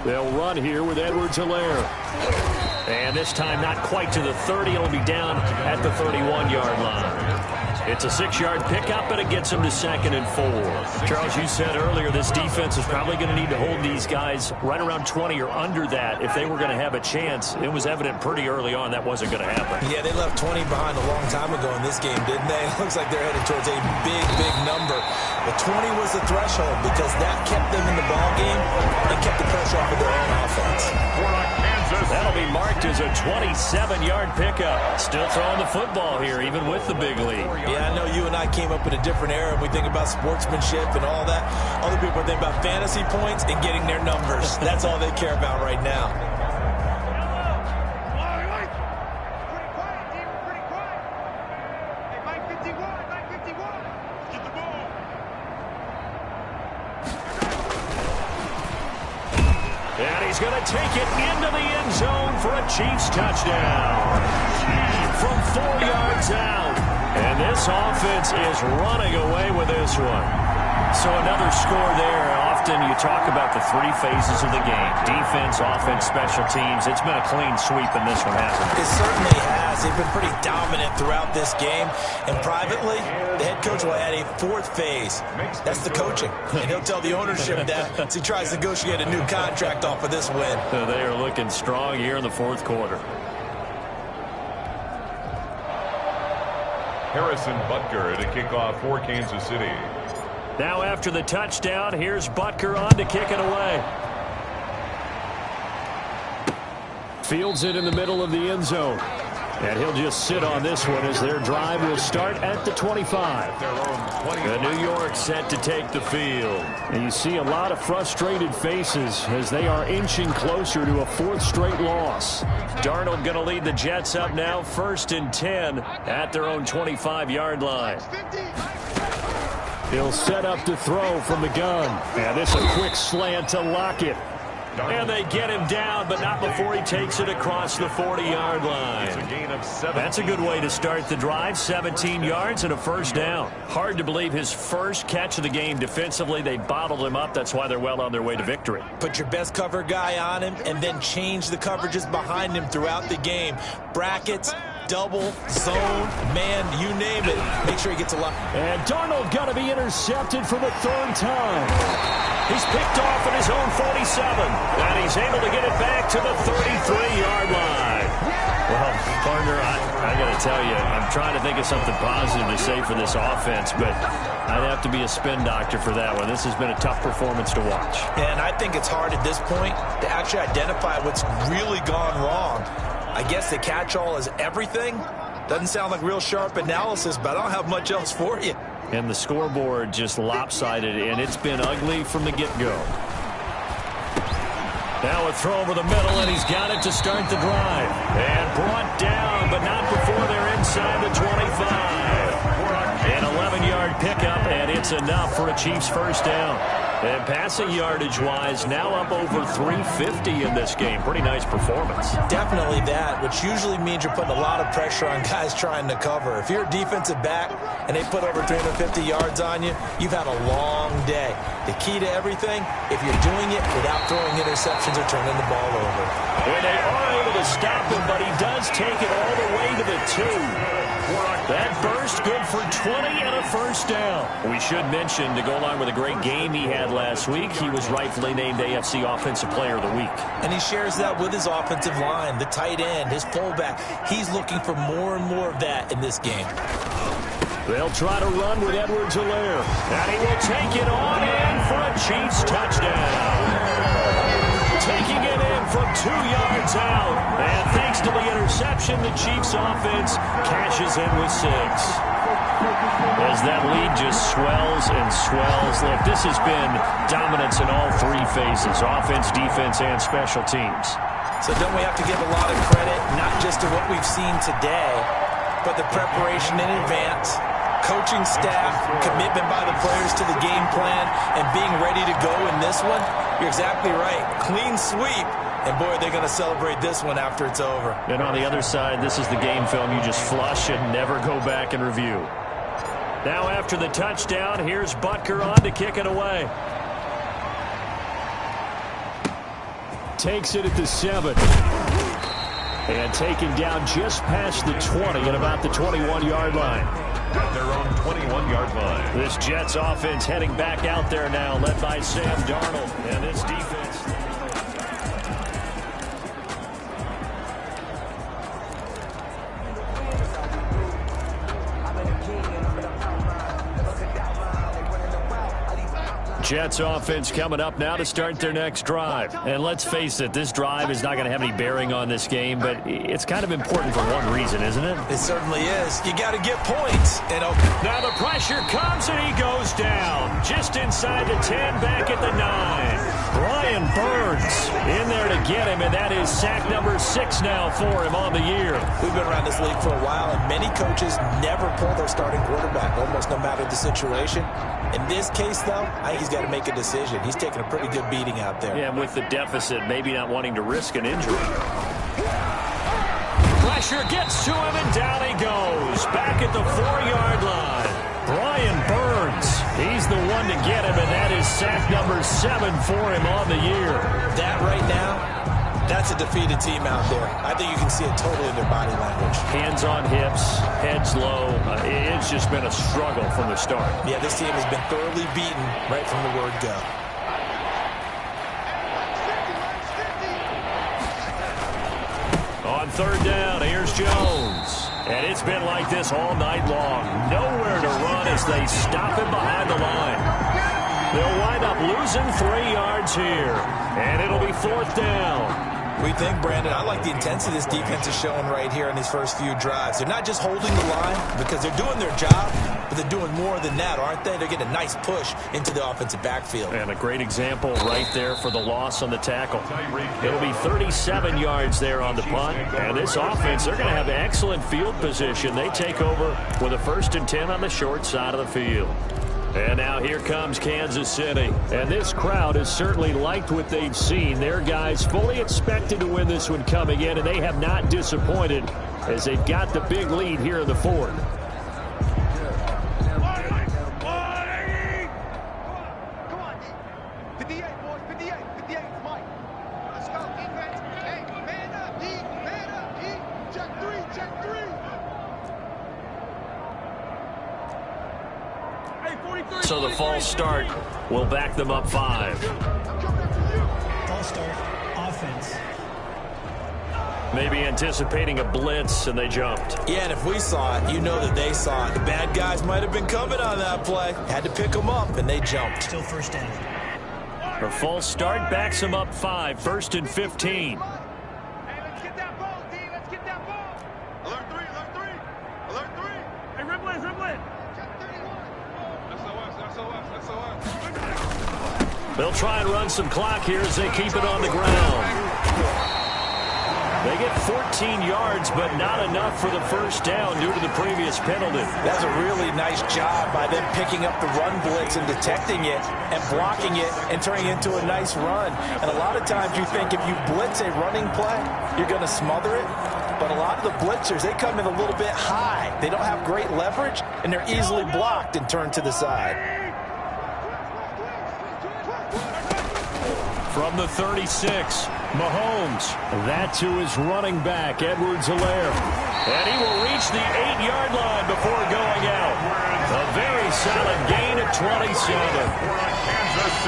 They'll run here with Edwards-Helaire. And this time not quite to the 30. It'll be down at the 31-yard line. It's a 6-yard pickup, and it gets them to 2nd and 4. Charles, you said earlier this defense is probably going to need to hold these guys right around 20 or under that if they were going to have a chance. It was evident pretty early on that wasn't going to happen. Yeah, they left 20 behind a long time ago in this game, didn't they? It looks like they're headed towards a big, big number. But 20 was the threshold because that kept them in the ball game and kept the pressure off of their own offense. That'll be marked as a 27-yard pickup. Still throwing the football here, even with the big lead. Yeah, I know you and I came up in a different era, and we think about sportsmanship and all that. Other people think about fantasy points and getting their numbers. That's all they care about right now. And he's going to take it into the end zone for a Chiefs touchdown. From 4 yards out. And this offense is running away with this one. So another score there. Often you talk about the 3 phases of the game. Defense, offense, special teams. It's been a clean sweep in this one, hasn't it? It certainly has. They've been pretty dominant throughout this game. And privately, the head coach will add a 4th phase. That's the coaching. And he'll tell the ownership that as he tries to negotiate a new contract off of this win. They are looking strong here in the 4th quarter. Harrison Butker to kick off for Kansas City. Now after the touchdown, here's Butker on to kick it away. Fields it in the middle of the end zone. And he'll just sit on this one as their drive will start at the 25. The New York set to take the field. And you see a lot of frustrated faces as they are inching closer to a 4th straight loss. Darnold going to lead the Jets up now, 1st and 10 at their own 25-yard line. He'll set up to throw from the gun. And this a quick slant to Lockett. And they get him down, but not before he takes it across the 40-yard line. That's a good way to start the drive. 17 yards and a 1st down. Hard to believe his first catch of the game defensively. They bottled him up. That's why they're well on their way to victory. Put your best cover guy on him and then change the coverages behind him throughout the game. Brackets, double, zone, man, you name it. Make sure he gets a lot. And Darnold got to be intercepted for the 3rd time. He's picked off at his own 47, and he's able to get it back to the 33-yard line. Well, partner, I got to tell you, I'm trying to think of something positive to say for this offense, but I'd have to be a spin doctor for that one. This has been a tough performance to watch. And I think it's hard at this point to actually identify what's really gone wrong. I guess the catch-all is everything. Doesn't sound like real sharp analysis, but I don't have much else for you. And the scoreboard just lopsided, and it's been ugly from the get-go. Now a throw over the middle, and he's got it to start the drive. And brought down, but not before they're inside the 25. An 11-yard pickup, and it's enough for a Chiefs 1st down. And passing yardage-wise, now up over 350 in this game. Pretty nice performance. Definitely that, which usually means you're putting a lot of pressure on guys trying to cover. If you're a defensive back and they put over 350 yards on you, you've had a long day. The key to everything, if you're doing it without throwing interceptions or turning the ball over. When they are able to stop him, but he does take it all the way to the 2. That burst good for 20 and a first down. We should mention, to go along with a great game he had last week, he was rightfully named AFC Offensive Player of the Week. And he shares that with his offensive line, the tight end, his fullback. He's looking for more and more of that in this game. They'll try to run with Edwards-Helaire. And he will take it on in for a Chiefs touchdown. Taking it in from 2 yards out. And thanks to the interception, the Chiefs offense cashes in with 6. As that lead just swells and swells. Look, this has been dominance in all 3 phases, offense, defense, and special teams. So don't we have to give a lot of credit, not just to what we've seen today, but the preparation in advance, coaching staff, commitment by the players to the game plan, and being ready to go in this one? You're exactly right. Clean sweep. And, boy, they're going to celebrate this one after it's over. And on the other side, this is the game film you just flush and never go back and review. Now after the touchdown, here's Butker on to kick it away. Takes it at the 7. And taken down just past the 20 at about the 21-yard line. At their own 21-yard line. This Jets offense heading back out there now, led by Sam Darnold. And this defense... Jets offense coming up now to start their next drive. And let's face it, this drive is not going to have any bearing on this game, but it's kind of important for one reason, isn't it? It certainly is. You got to get points. Now the pressure comes and he goes down. Just inside the 10, back at the 9. Brian Burns in there to get him, and that is sack number 6 now for him on the year. We've been around this league for a while, and many coaches never pull their starting quarterback, almost no matter the situation. In this case, though, I think he's got to make a decision. He's taking a pretty good beating out there. Yeah, with the deficit, maybe not wanting to risk an injury. Pressure gets to him, and down he goes. Back at the 4-yard line. Brian Burns, he's the one to get him, and that is sack number 7 for him on the year. That right now, that's a defeated team out there. I think you can see it totally in their body language. Hands on hips, heads low. It's just been a struggle from the start. Yeah, this team has been thoroughly beaten right from the word go. On 3rd down, here's Jones. And it's been like this all night long. Nowhere to run as they stop him behind the line. They'll wind up losing 3 yards here. And it'll be 4th down. We think, Brandon, I like the intensity this defense is showing right here in these first few drives. They're not just holding the line because they're doing their job, but they're doing more than that, aren't they? They're getting a nice push into the offensive backfield. And a great example right there for the loss on the tackle. It'll be 37 yards there on the punt. And this offense, they're going to have excellent field position. They take over with a 1st and 10 on the short side of the field. And now here comes Kansas City. And this crowd has certainly liked what they've seen. Their guys fully expected to win this one coming in, and they have not disappointed as they've got the big lead here in the 4th. So the false start will back them up 5. False start, offense. Maybe anticipating a blitz, and they jumped. Yeah, and if we saw it, you know that they saw it. The bad guys might have been coming on that play. Had to pick them up, and they jumped. Still 1st down. The false start backs them up 5, 1st and 15. Let's get that ball, D. Let's get that ball. Alert 3, alert 3. Alert 3. Hey, Riblin, Riblin. They'll try and run some clock here as they keep it on the ground. They get 14 yards, but not enough for the first down due to the previous penalty. That's a really nice job by them picking up the run blitz and detecting it and blocking it and turning it into a nice run. And a lot of times you think if you blitz a running play, you're going to smother it. But a lot of the blitzers, they come in a little bit high. They don't have great leverage, and they're easily blocked and turned to the side. From the 36, Mahomes. That to his running back, Edwards-Helaire. And he will reach the 8-yard line before going out. A very solid gain of 27.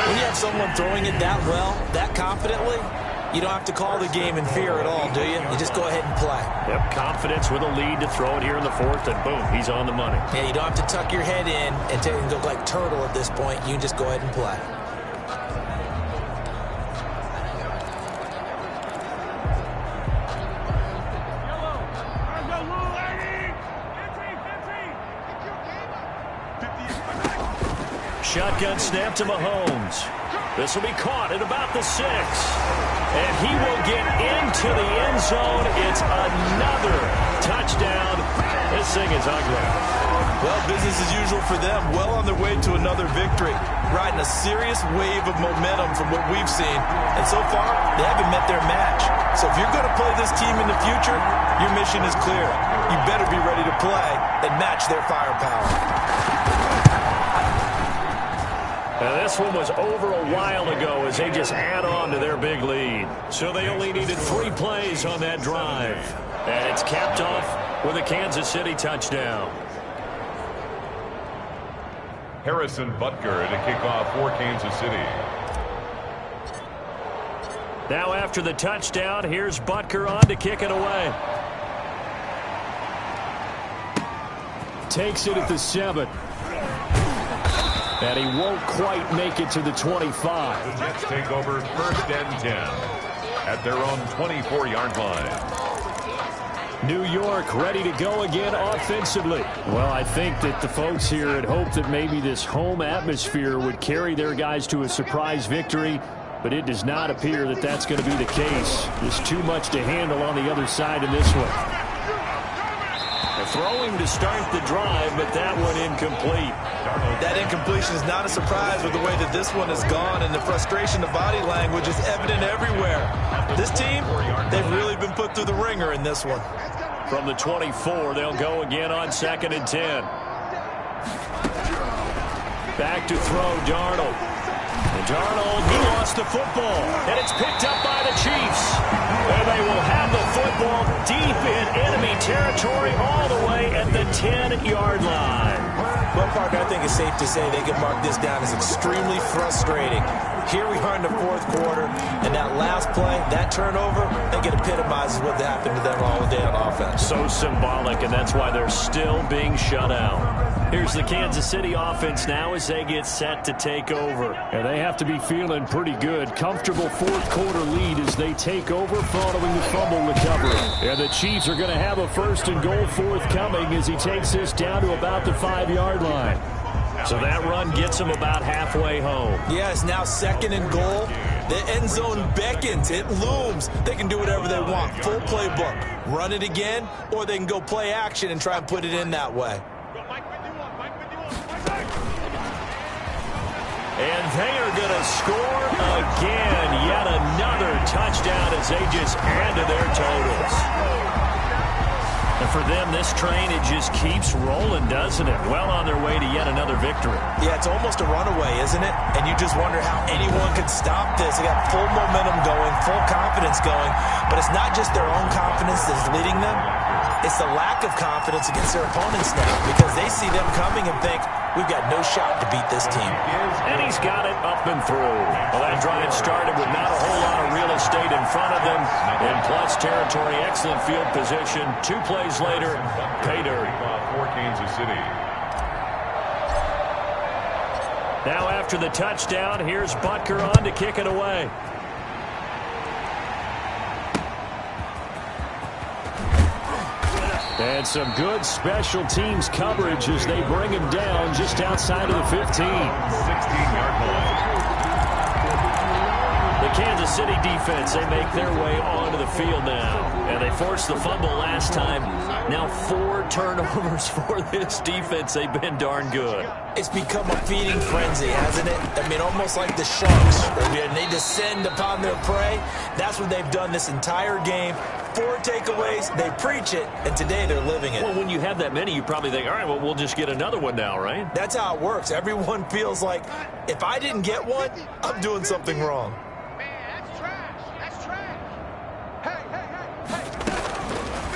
When you have someone throwing it that well, that confidently, you don't have to call the game in fear at all, do you? You just go ahead and play. Yep, confidence with a lead to throw it here in the fourth, and boom, he's on the money. Yeah, you don't have to tuck your head in and go like turtle at this point. You can just go ahead and play. Shotgun snap to Mahomes. This will be caught at about the 6. And he will get into the end zone. It's another touchdown. This thing is ugly. Well, business as usual for them. Well on their way to another victory. Riding a serious wave of momentum from what we've seen. And so far, they haven't met their match. So if you're going to play this team in the future, your mission is clear. You better be ready to play and match their firepower. Now, this one was over a while ago as they just add on to their big lead. So they only needed 3 plays on that drive. And it's capped off with a Kansas City touchdown. Harrison Butker to kick off for Kansas City. Now after the touchdown, here's Butker on to kick it away. Takes it at the 7. And he won't quite make it to the 25. The Jets take over 1st and 10 at their own 24-yard line. New York ready to go again offensively. Well, I think that the folks here had hoped that maybe this home atmosphere would carry their guys to a surprise victory, but it does not appear that that's going to be the case. There's too much to handle on the other side in this one. Throwing to start the drive, but that one incomplete. That incompletion is not a surprise with the way that this one has gone, and the frustration, the body language is evident everywhere. This team, they've really been put through the ringer in this one. From the 24, they'll go again on 2nd and 10. Back to throw, Darnold. And Darnold, he lost the football, and it's picked up by the Chiefs. And they will have the football deep in enemy territory all the way at the 10-yard line. Well, Parker, I think it's safe to say they can mark this down as extremely frustrating. Here we are in the 4th quarter, and that last play, that turnover, I think it epitomizes what happened to them all day on offense. So symbolic, and that's why they're still being shut out. Here's the Kansas City offense now as they get set to take over. And they have to be feeling pretty good. Comfortable 4th quarter lead as they take over following the fumble recovery. And the Chiefs are going to have a 1st and goal forthcoming as he takes this down to about the 5-yard line. So that run gets him about halfway home. Yeah, it's now 2nd and goal. The end zone beckons. It looms. They can do whatever they want. Full playbook. Run it again, or they can go play action and try and put it in that way. And they are going to score again. Yet another touchdown as they just add to their totals. And for them, this train, it just keeps rolling, doesn't it? Well on their way to yet another victory. Yeah, it's almost a runaway, isn't it? And you just wonder how anyone could stop this. They got full momentum going, full confidence going. But it's not just their own confidence that's leading them. It's the lack of confidence against their opponents now because they see them coming and think, we've got no shot to beat this team. And he's got it up and through. Well, that drive started with not a whole lot of real estate in front of them. In plus territory, excellent field position. 2 plays later, pay dirt. For Kansas City. Now after the touchdown, here's Butker on to kick it away. And some good special teams coverage as they bring him down just outside of the 15. 16-yard line. The Kansas City defense, they make their way onto the field now. And they forced the fumble last time. Now 4 turnovers for this defense. They've been darn good. It's become a feeding frenzy, hasn't it? I mean, almost like the sharks. When they descend upon their prey, that's what they've done this entire game. 4 takeaways, they preach it, and today they're living it. Well, when you have that many, you probably think, all right, well, we'll just get another one now, right? That's how it works. Everyone feels like, if I didn't get one, I'm doing something wrong.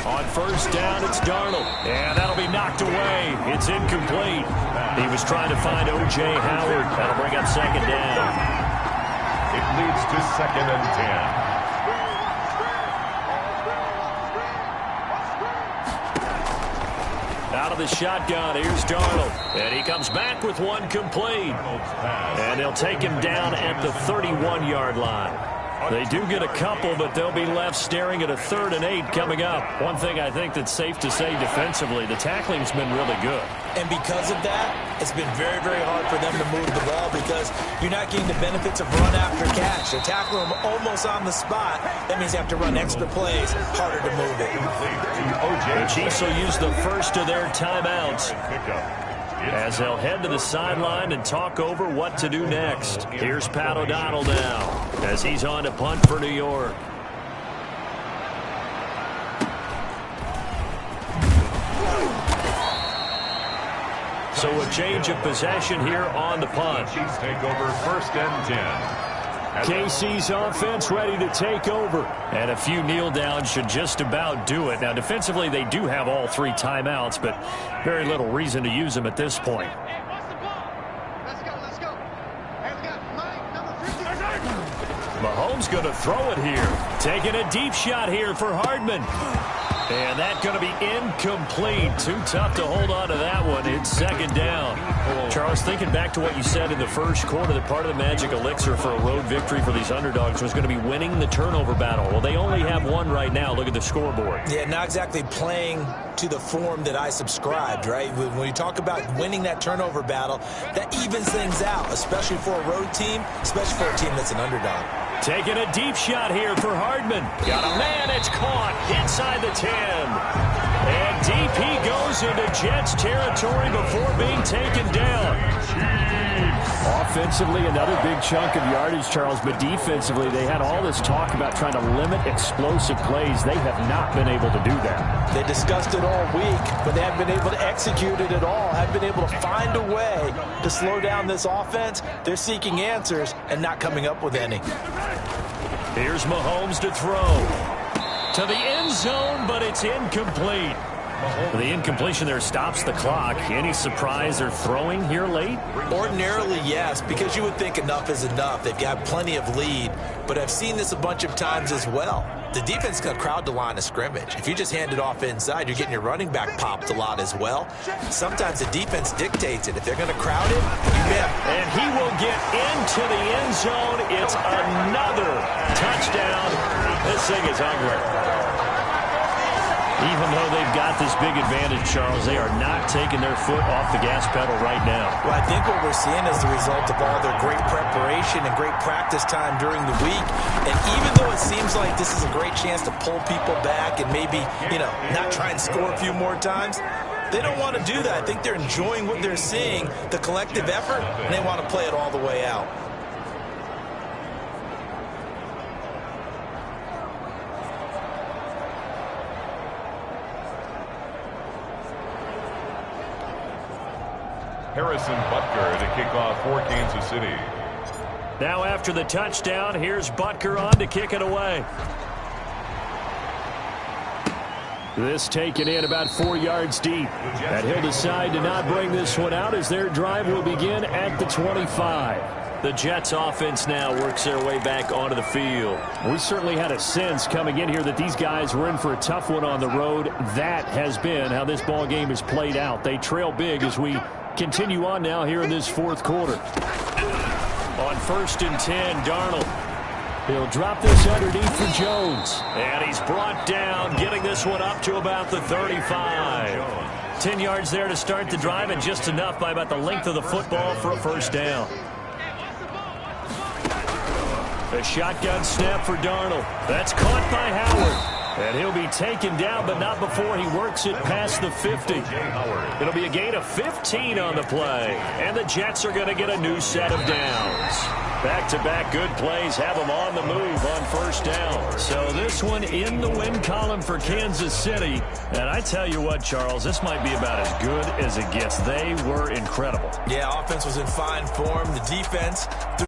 On first down, it's Darnold. And that'll be knocked away. It's incomplete. He was trying to find O.J. Howard. That'll bring up second down. It leads to 2nd and 10. Out of the shotgun, here's Darnold. And he comes back with one complete. And they'll take him down at the 31-yard line. They do get a couple, but they'll be left staring at a 3rd and 8 coming up. One thing I think that's safe to say defensively, the tackling's been really good. And because of that, it's been very, very hard for them to move the ball because you're not getting the benefits of run after catch. They're tackling them almost on the spot. That means you have to run extra plays, harder to move it. The Chiefs will use the first of their timeouts as they'll head to the sideline and talk over what to do next. Here's Pat O'Donnell now as he's on to punt for New York. So a change of possession here on the punt. Chiefs take over 1st and 10. KC's offense ready to take over. And a few kneel downs should just about do it. Now, defensively, they do have all 3 timeouts, but very little reason to use them at this point. Mahomes going to throw it here. Taking a deep shot here for Hardman. And that's going to be incomplete. Too tough to hold on to that one. It's second down. Charles, thinking back to what you said in the first quarter, that part of the magic elixir for a road victory for these underdogs was going to be winning the turnover battle. Well, they only have one right now. Look at the scoreboard. Yeah, not exactly playing to the form that I subscribed, right? When you talk about winning that turnover battle, that evens things out, especially for a road team, especially for a team that's an underdog. Taking a deep shot here for Hardman. Got a man, it's caught inside the 10. And deep he goes into Jets territory before being taken down. Offensively, another big chunk of yardage, Charles, but defensively, they had all this talk about trying to limit explosive plays. They have not been able to do that. They discussed it all week, but they haven't been able to execute it at all, haven't been able to find a way to slow down this offense. They're seeking answers and not coming up with any. Here's Mahomes to throw. To the end zone, but it's incomplete. The incompletion there stops the clock. Any surprise they're throwing here late? Ordinarily, yes, because you would think enough is enough. They've got plenty of lead, but I've seen this a bunch of times as well. The defense can crowd the line of scrimmage. If you just hand it off inside, you're getting your running back popped a lot as well. Sometimes the defense dictates it. If they're going to crowd it, you bet. And he will get into the end zone. It's another touchdown. This thing is ugly. Even though they've got this big advantage, Charles, they are not taking their foot off the gas pedal right now. Well, I think what we're seeing is the result of all their great preparation and great practice time during the week. And even though it seems like this is a great chance to pull people back and maybe, not try and score a few more times, they don't want to do that. I think they're enjoying what they're seeing, the collective effort, and they want to play it all the way out. Harrison Butker to kick off for Kansas City. Now after the touchdown, here's Butker on to kick it away. This taken in about 4 yards deep. And he'll decide to not bring this one out as their drive will begin at the 25. The Jets offense now works their way back onto the field. We certainly had a sense coming in here that these guys were in for a tough one on the road. That has been how this ball game has played out. They trail big as we continue on now here in this fourth quarter. On 1st and 10, Darnold. He'll drop this underneath for Jones. And he's brought down, getting this one up to about the 35. 10 yards there to start the drive, and just enough by about the length of the football for a first down. A shotgun snap for Darnold. That's caught by Howard. And he'll be taken down, but not before he works it past the 50. It'll be a gain of 15 on the play. And the Jets are going to get a new set of downs. Back-to-back good plays have them on the move on first down. So this one in the win column for Kansas City. And I tell you what, Charles, this might be about as good as it gets. They were incredible. Yeah, offense was in fine form. The defense threw